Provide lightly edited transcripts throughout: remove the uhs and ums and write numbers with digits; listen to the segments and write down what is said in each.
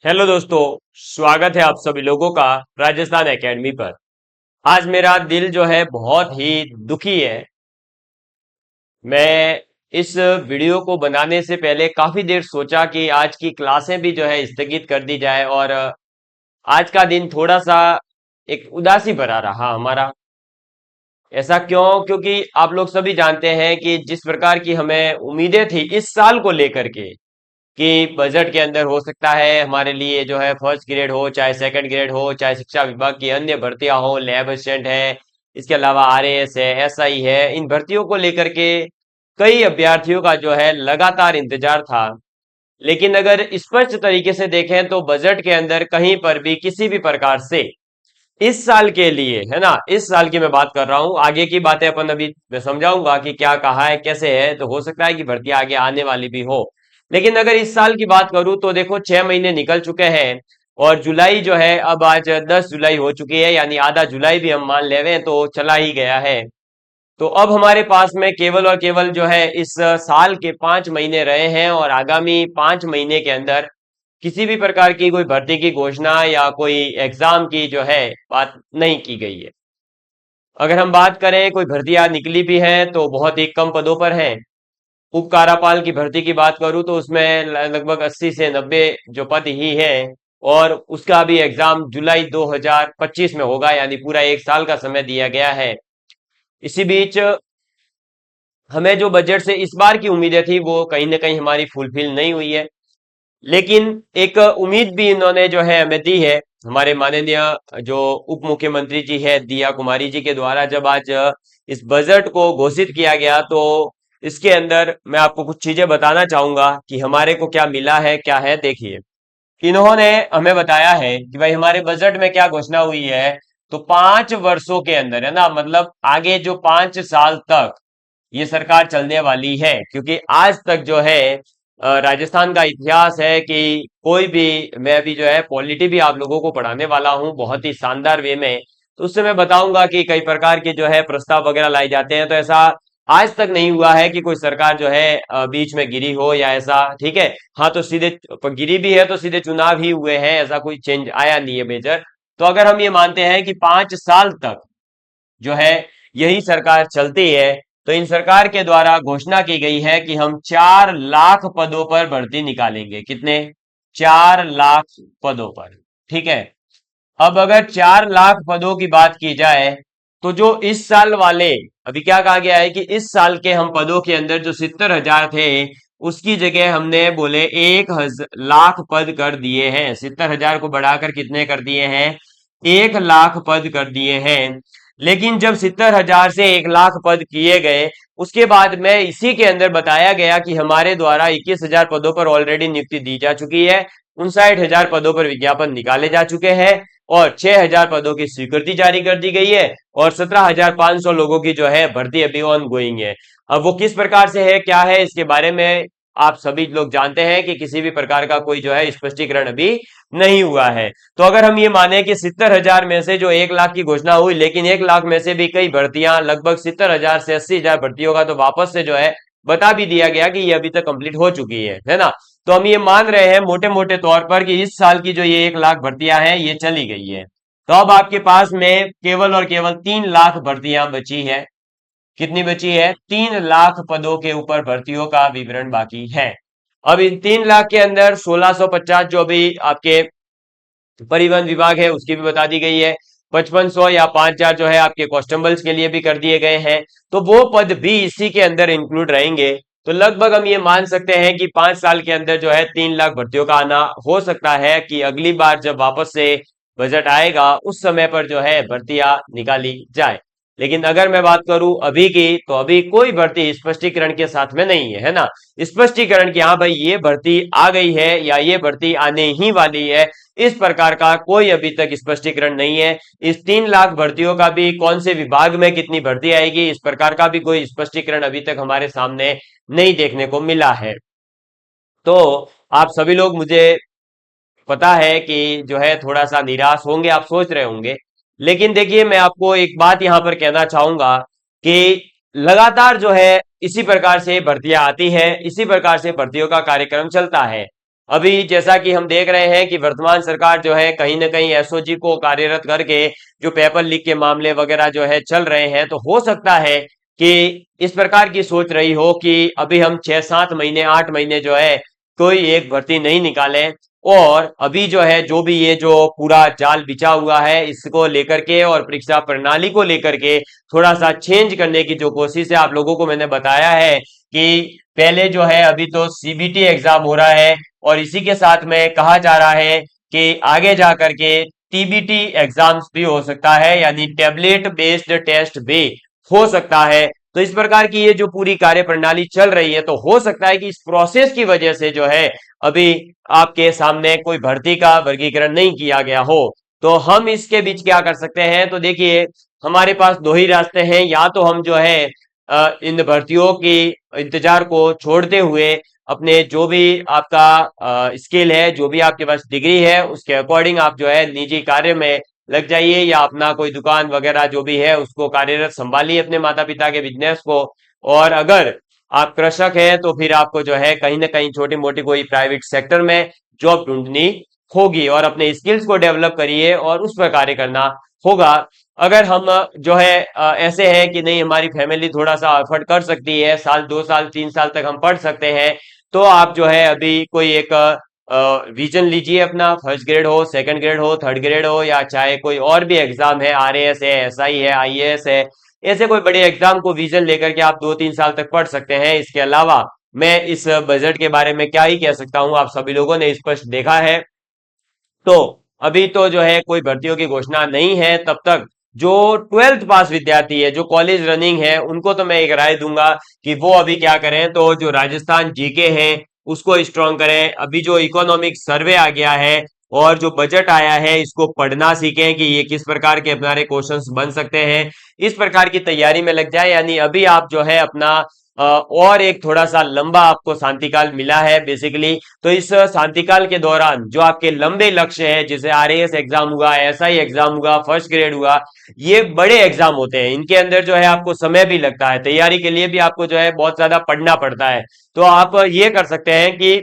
Hello दोस्तों। स्वागत है आप सभी लोगों का राजस्थान एकेडमी पर। आज मेरा दिल जो है बहुत ही दुखी है। मैं इस वीडियो को बनाने से पहले काफी देर सोचा कि आज की क्लासें भी जो है स्थगित कर दी जाए और आज का दिन थोड़ा सा एक उदासी भरा रहा हमारा। ऐसा क्यों? क्योंकि आप लोग सभी जानते हैं कि जिस प्रकार की हमें उम्मीदें थी इस साल को लेकर के कि बजट के अंदर हो सकता है हमारे लिए जो है फर्स्ट ग्रेड हो चाहे सेकंड ग्रेड हो चाहे शिक्षा विभाग की अन्य भर्तियां हो, लैब असिस्टेंट है, इसके अलावा आरएएस है, एसआई है, इन भर्तियों को लेकर के कई अभ्यर्थियों का जो है लगातार इंतजार था। लेकिन अगर स्पष्ट तरीके से देखें तो बजट के अंदर कहीं पर भी किसी भी प्रकार से इस साल के लिए, है ना, इस साल की मैं बात कर रहा हूं, आगे की बातें अपन अभी मैं समझाऊंगा कि क्या कहा है कैसे है, तो हो सकता है कि भर्ती आगे आने वाली भी हो। लेकिन अगर इस साल की बात करूं तो देखो 6 महीने निकल चुके हैं और जुलाई जो है अब आज 10 जुलाई हो चुकी है, यानी आधा जुलाई भी हम मान लेवे तो चला ही गया है। तो अब हमारे पास में केवल और केवल जो है इस साल के 5 महीने रहे हैं और आगामी 5 महीने के अंदर किसी भी प्रकार की कोई भर्ती की घोषणा या कोई एग्जाम की जो है बात नहीं की गई है। अगर हम बात करें कोई भर्तियां निकली भी है तो बहुत ही कम पदों पर है। उप कारापाल की भर्ती की बात करूं तो उसमें लगभग 80 से 90 जो पद ही है और उसका भी एग्जाम जुलाई 2025 में होगा, यानी पूरा एक साल का समय दिया गया है। इसी बीच हमें जो बजट से इस बार की उम्मीदें थी वो कहीं ना कहीं हमारी फुलफिल नहीं हुई है। लेकिन एक उम्मीद भी इन्होंने जो है हमें दी है, हमारे माननीय जो उप मुख्यमंत्री जी है दिया कुमारी जी के द्वारा जब आज इस बजट को घोषित किया गया तो इसके अंदर मैं आपको कुछ चीजें बताना चाहूंगा कि हमारे को क्या मिला है क्या है। देखिए, इन्होंने हमें बताया है कि भाई हमारे बजट में क्या घोषणा हुई है। तो 5 वर्षों के अंदर, है ना, मतलब आगे जो 5 साल तक ये सरकार चलने वाली है, क्योंकि आज तक जो है राजस्थान का इतिहास है कि कोई भी, मैं अभी जो है पॉलिटी भी आप लोगों को पढ़ाने वाला हूं बहुत ही शानदार वे में, तो उससे मैं बताऊंगा कि कई प्रकार के जो है प्रस्ताव वगैरह लाए जाते हैं। तो ऐसा आज तक नहीं हुआ है कि कोई सरकार जो है बीच में गिरी हो या ऐसा, ठीक है। हाँ, तो सीधे गिरी भी है तो सीधे चुनाव ही हुए हैं, ऐसा कोई चेंज आया नहीं है मेजर। तो अगर हम ये मानते हैं कि 5 साल तक जो है यही सरकार चलती है तो इन सरकार के द्वारा घोषणा की गई है कि हम 4 लाख पदों पर भर्ती निकालेंगे। कितने? 4 लाख पदों पर। ठीक है। अब अगर 4 लाख पदों की बात की जाए तो जो इस साल वाले, अभी क्या कहा गया है कि इस साल के हम पदों के अंदर जो 70,000 थे उसकी जगह हमने बोले 1 लाख पद कर दिए हैं। 70,000 को बढ़ाकर कितने कर दिए हैं? 1 लाख पद कर दिए हैं। लेकिन जब 70,000 से 1 लाख पद किए गए उसके बाद में इसी के अंदर बताया गया कि हमारे द्वारा 21,000 पदों पर ऑलरेडी नियुक्ति दी जा चुकी है, 59,000 पदों पर विज्ञापन निकाले जा चुके हैं और 6,000 पदों की स्वीकृति जारी कर दी गई है और 17,500 लोगों की जो है भर्ती अभी ऑन गोइंग है। अब वो किस प्रकार से है क्या है इसके बारे में आप सभी लोग जानते हैं कि किसी भी प्रकार का कोई जो है स्पष्टीकरण अभी नहीं हुआ है। तो अगर हम ये माने कि 70,000 में से जो 1 लाख की घोषणा हुई, लेकिन 1 लाख में से भी कई भर्तियां, लगभग 70,000 से 80,000 भर्तियों का तो वापस से जो है बता भी दिया गया कि ये अभी तक कंप्लीट हो चुकी है ना। तो हम ये मान रहे हैं मोटे मोटे तौर पर कि इस साल की जो ये 1 लाख भर्तियां हैं ये चली गई है। तो अब आपके पास में केवल और केवल 3 लाख भर्तियां बची है। कितनी बची है? 3 लाख पदों के ऊपर भर्तियों का विवरण बाकी है। अब इन 3 लाख के अंदर 1650 जो अभी आपके परिवहन विभाग है उसकी भी बता दी गई है, 5500 या 5,000 जो है आपके कॉन्स्टेबल्स के लिए भी कर दिए गए हैं। तो वो पद भी इसी के अंदर इंक्लूड रहेंगे। तो लगभग हम ये मान सकते हैं कि 5 साल के अंदर जो है 3 लाख भर्तियों का आना हो सकता है कि अगली बार जब वापस से बजट आएगा उस समय पर जो है भर्तियां निकाली जाए। लेकिन अगर मैं बात करूं अभी की तो अभी कोई भर्ती स्पष्टीकरण के साथ में नहीं है ना। स्पष्टीकरण की हाँ भाई ये भर्ती आ गई है या ये भर्ती आने ही वाली है, इस प्रकार का कोई अभी तक स्पष्टीकरण नहीं है। इस 3 लाख भर्तियों का भी कौन से विभाग में कितनी भर्ती आएगी इस प्रकार का भी कोई स्पष्टीकरण अभी तक हमारे सामने नहीं देखने को मिला है। तो आप सभी लोग, मुझे पता है कि जो है थोड़ा सा निराश होंगे, आप सोच रहे होंगे। लेकिन देखिए, मैं आपको एक बात यहां पर कहना चाहूंगा कि लगातार जो है इसी प्रकार से भर्तियां आती है, इसी प्रकार से भर्तियों का कार्यक्रम चलता है। अभी जैसा कि हम देख रहे हैं कि वर्तमान सरकार जो है कहीं ना कहीं एसओजी को कार्यरत करके जो पेपर लीक के मामले वगैरह जो है चल रहे हैं, तो हो सकता है कि इस प्रकार की सोच रही हो कि अभी हम 6-7 महीने 8 महीने जो है कोई एक भर्ती नहीं निकालें, और अभी जो है जो भी ये जो पूरा जाल बिछा हुआ है इसको लेकर के और परीक्षा प्रणाली को लेकर के थोड़ा सा चेंज करने की जो कोशिश है, आप लोगों को मैंने बताया है कि पहले जो है अभी तो सीबीटी एग्जाम हो रहा है, और इसी के साथ में कहा जा रहा है कि आगे जा करके टीबीटी एग्जाम्स भी हो सकता है, यानी टेबलेट बेस्ड टेस्ट भी हो सकता है। तो इस प्रकार की ये जो पूरी कार्य प्रणाली चल रही है, तो हो सकता है कि इस प्रोसेस की वजह से जो है अभी आपके सामने कोई भर्ती का वर्गीकरण नहीं किया गया हो। तो हम इसके बीच क्या कर सकते हैं, तो देखिए हमारे पास दो ही रास्ते हैं, या तो हम जो है इन भर्तियों की इंतजार को छोड़ते हुए अपने जो भी आपका स्किल है, जो भी आपके पास डिग्री है, उसके अकॉर्डिंग आप जो है निजी कार्य में लग जाइए, या अपना कोई दुकान वगैरह जो भी है उसको कार्यरत संभालिए, अपने माता पिता के बिजनेस को। और अगर आप कृषक हैं तो फिर आपको जो है कहीं ना कहीं छोटी मोटी कोई प्राइवेट सेक्टर में जॉब ढूंढनी होगी, और अपने स्किल्स को डेवलप करिए और उस पर कार्य करना होगा। अगर हम जो है ऐसे हैं कि नहीं हमारी फैमिली थोड़ा सा अफोर्ड कर सकती है, साल 2 साल 3 साल तक हम पढ़ सकते हैं, तो आप जो है अभी कोई एक विजन लीजिए अपना, फर्स्ट ग्रेड हो, सेकंड ग्रेड हो, थर्ड ग्रेड हो, या चाहे कोई और भी एग्जाम है, आरएएस है, एसआई है, आईएएस है, ऐसे कोई बड़े एग्जाम को विजन लेकर के आप 2-3 साल तक पढ़ सकते हैं। इसके अलावा मैं इस बजट के बारे में क्या ही कह सकता हूं, आप सभी लोगों ने स्पष्ट देखा है। तो अभी तो जो है कोई भर्तियों की घोषणा नहीं है, तब तक जो 12th पास विद्यार्थी है, जो कॉलेज रनिंग है, उनको तो मैं एक राय दूंगा कि वो अभी क्या करें, तो जो राजस्थान जीके है उसको स्ट्रॉन्ग करें। अभी जो इकोनॉमिक सर्वे आ गया है और जो बजट आया है, इसको पढ़ना सीखें कि ये किस प्रकार के हमारे क्वेश्चंस बन सकते हैं, इस प्रकार की तैयारी में लग जाए। यानी अभी आप जो है अपना और एक थोड़ा सा लंबा आपको शांतिकाल मिला है बेसिकली। तो इस शांतिकाल के दौरान जो आपके लंबे लक्ष्य है, जैसे आरएएस एग्जाम हुआ, एसआई एग्जाम हुआ, फर्स्ट ग्रेड हुआ, ये बड़े एग्जाम होते हैं, इनके अंदर जो है आपको समय भी लगता है, तैयारी के लिए भी आपको जो है बहुत ज्यादा पढ़ना पड़ता है। तो आप ये कर सकते हैं कि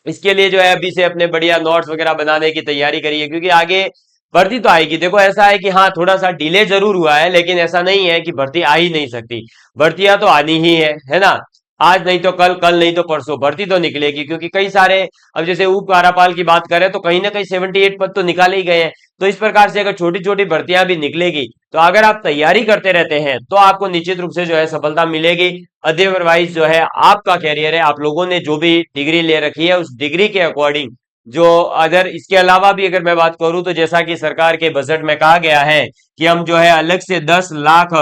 इसके लिए जो है अभी से अपने बढ़िया नोट्स वगैरह बनाने की तैयारी करिए, क्योंकि आगे भर्ती तो आएगी। देखो ऐसा है कि हाँ थोड़ा सा डिले जरूर हुआ है, लेकिन ऐसा नहीं है कि भर्ती आ ही नहीं सकती। भर्तियां तो आनी ही है ना। आज नहीं तो कल, कल नहीं तो परसों भर्ती तो निकलेगी, क्योंकि कई सारे, अब जैसे उप कार्यपाल की बात करें तो कहीं ना कहीं 78 पद तो निकाले ही गए हैं। तो इस प्रकार से अगर छोटी छोटी भर्तियां भी निकलेगी, तो अगर आप तैयारी करते रहते हैं तो आपको निश्चित रूप से जो है सफलता मिलेगी। अदरवाइज जो है आपका कैरियर है, आप लोगों ने जो भी डिग्री ले रखी है उस डिग्री के अकॉर्डिंग जो, अगर इसके अलावा भी अगर मैं बात करूं, तो जैसा कि सरकार के बजट में कहा गया है कि हम जो है अलग से 10 लाख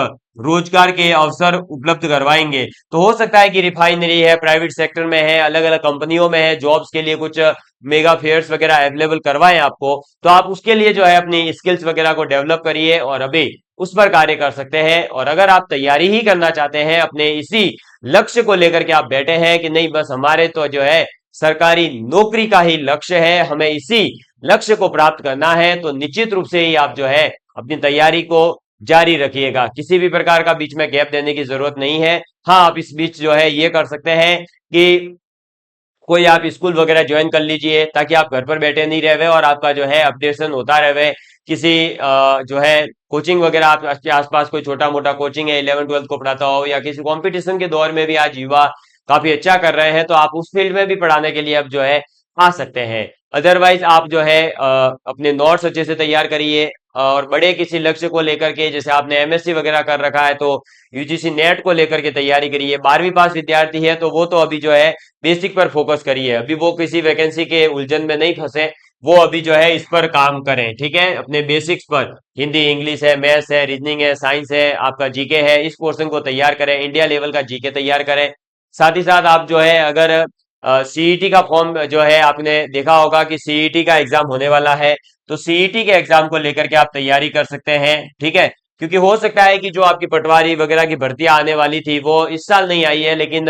रोजगार के अवसर उपलब्ध करवाएंगे। तो हो सकता है कि रिफाइनरी है, प्राइवेट सेक्टर में है, अलग अलग कंपनियों में है, जॉब्स के लिए कुछ मेगा फेयर्स वगैरह अवेलेबल करवाएं आपको। तो आप उसके लिए जो है अपनी स्किल्स वगैरह को डेवलप करिए और अभी उस पर कार्य कर सकते हैं। और अगर आप तैयारी ही करना चाहते हैं, अपने इसी लक्ष्य को लेकर के आप बैठे हैं कि नहीं बस हमारे तो जो है सरकारी नौकरी का ही लक्ष्य है, हमें इसी लक्ष्य को प्राप्त करना है, तो निश्चित रूप से ही आप जो है अपनी तैयारी को जारी रखिएगा। किसी भी प्रकार का बीच में गैप देने की जरूरत नहीं है। हाँ, आप इस बीच जो है ये कर सकते हैं कि कोई आप स्कूल वगैरह ज्वाइन कर लीजिए, ताकि आप घर पर बैठे नहीं रहे और आपका जो है अपडेशन होता रहे। किसी जो है कोचिंग वगैरह आप आपके आसपास कोई छोटा मोटा कोचिंग है, 11th 12th को पढ़ाता हो, या किसी कंपटीशन के दौर में भी आज युवा काफी अच्छा कर रहे हैं, तो आप उस फील्ड में भी पढ़ाने के लिए अब जो है आ सकते हैं। अदरवाइज आप जो है अपने नोट्स अच्छे से तैयार करिए, और बड़े किसी लक्ष्य को लेकर के, जैसे आपने एमएससी वगैरह कर रखा है तो यूजीसी नेट को लेकर के तैयारी करिए। 12वीं पास विद्यार्थी है तो वो तो अभी जो है बेसिक पर फोकस करिए, अभी वो किसी वैकेंसी के उलझन में नहीं फंसे, वो अभी जो है इस पर काम करें, ठीक है, अपने बेसिक्स पर। हिंदी इंग्लिश है, मैथ्स है, रीजनिंग है, साइंस है, आपका जीके है, इस पोर्शन को तैयार करें, इंडिया लेवल का जीके तैयार करें। साथ ही साथ आप जो है अगर सीईटी का फॉर्म जो है, आपने देखा होगा कि सीईटी का एग्जाम होने वाला है, तो सीईटी के एग्जाम को लेकर के आप तैयारी कर सकते हैं, ठीक है। क्योंकि हो सकता है कि जो आपकी पटवारी वगैरह की भर्तियां आने वाली थी वो इस साल नहीं आई है, लेकिन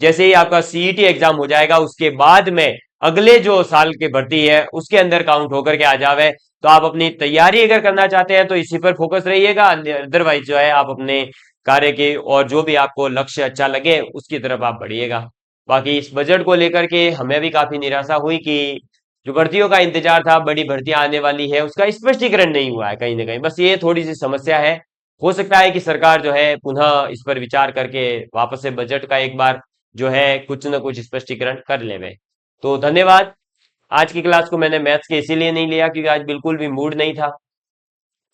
जैसे ही आपका सीईटी एग्जाम हो जाएगा उसके बाद में अगले जो साल की भर्ती है उसके अंदर काउंट होकर के आ जावे। तो आप अपनी तैयारी अगर करना चाहते हैं तो इसी पर फोकस रहिएगा, अदरवाइज जो है आप अपने कार्य के और जो भी आपको लक्ष्य अच्छा लगे उसकी तरफ आप बढ़िएगा। बाकी इस बजट को लेकर के हमें भी काफी निराशा हुई कि जो भर्तियों का इंतजार था, बड़ी भर्तियां आने वाली है, उसका स्पष्टीकरण नहीं हुआ है कहीं ना कहीं। बस ये थोड़ी सी समस्या है। हो सकता है कि सरकार जो है पुनः इस पर विचार करके वापस से बजट का एक बार जो है कुछ न कुछ स्पष्टीकरण कर लेवे। तो धन्यवाद। आज की क्लास को मैंने मैथ्स के इसीलिए नहीं लिया क्योंकि आज बिल्कुल भी मूड नहीं था।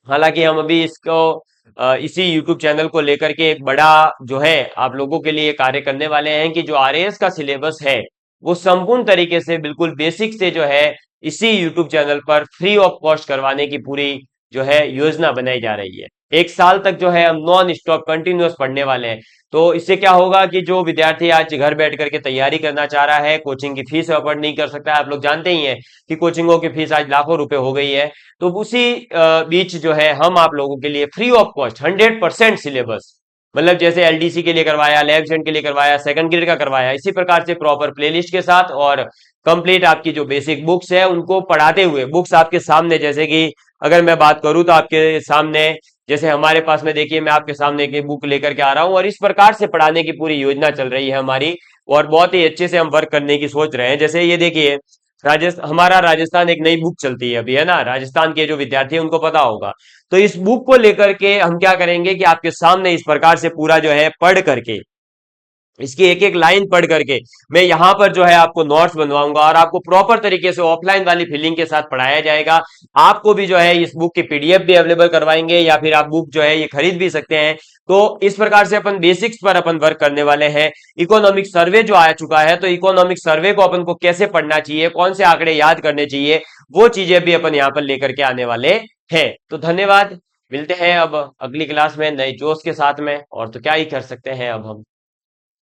हालांकि हम अभी इसको इसी यूट्यूब चैनल को लेकर के एक बड़ा जो है आप लोगों के लिए कार्य करने वाले हैं कि जो आरएएस का सिलेबस है वो संपूर्ण तरीके से बिल्कुल बेसिक से जो है इसी यूट्यूब चैनल पर फ्री ऑफ कॉस्ट करवाने की पूरी जो है योजना बनाई जा रही है। एक साल तक जो है हम नॉन स्टॉप कंटिन्यूअस पढ़ने वाले हैं। तो इससे क्या होगा कि जो विद्यार्थी आज घर बैठ करके तैयारी करना चाह रहा है, कोचिंग की फीस अफोर्ड नहीं कर सकता है, आप लोग जानते ही हैं कि कोचिंगों की फीस आज लाखों रुपए हो गई है। तो उसी बीच जो है हम आप लोगों के लिए फ्री ऑफ कॉस्ट 100% सिलेबस, मतलब जैसे एलडीसी के लिए करवाया, लैब के लिए करवाया, सेकंड ग्रेड का करवाया, इसी प्रकार से प्रॉपर प्लेलिस्ट के साथ और कंप्लीट आपकी जो बेसिक बुक्स है उनको पढ़ाते हुए, बुक्स आपके सामने, जैसे कि अगर मैं बात करूं तो आपके सामने जैसे हमारे पास में देखिए मैं आपके सामने एक बुक लेकर के आ रहा हूं और इस प्रकार से पढ़ाने की पूरी योजना चल रही है हमारी। और बहुत ही अच्छे से हम वर्क करने की सोच रहे हैं। जैसे ये देखिए राजस्थान, हमारा राजस्थान एक नई बुक चलती है अभी, है ना, राजस्थान के जो विद्यार्थी हैं उनको पता होगा। तो इस बुक को लेकर के हम क्या करेंगे कि आपके सामने इस प्रकार से पूरा जो है पढ़ करके, इसकी एक एक लाइन पढ़ करके मैं यहाँ पर जो है आपको नोट्स बनवाऊंगा और आपको प्रॉपर तरीके से ऑफलाइन वाली फीलिंग के साथ पढ़ाया जाएगा। आपको भी जो है इस बुक की पीडीएफ भी अवेलेबल करवाएंगे या फिर आप बुक जो है ये खरीद भी सकते हैं। तो इस प्रकार से अपन बेसिक्स पर अपन वर्क करने वाले हैं। इकोनॉमिक सर्वे जो आ चुका है, तो इकोनॉमिक सर्वे को अपन को कैसे पढ़ना चाहिए, कौन से आंकड़े याद करने चाहिए, वो चीजें भी अपन यहाँ पर लेकर के आने वाले हैं। तो धन्यवाद। मिलते हैं अब अगली क्लास में नए जोश के साथ में, और तो क्या ही कर सकते हैं अब हम।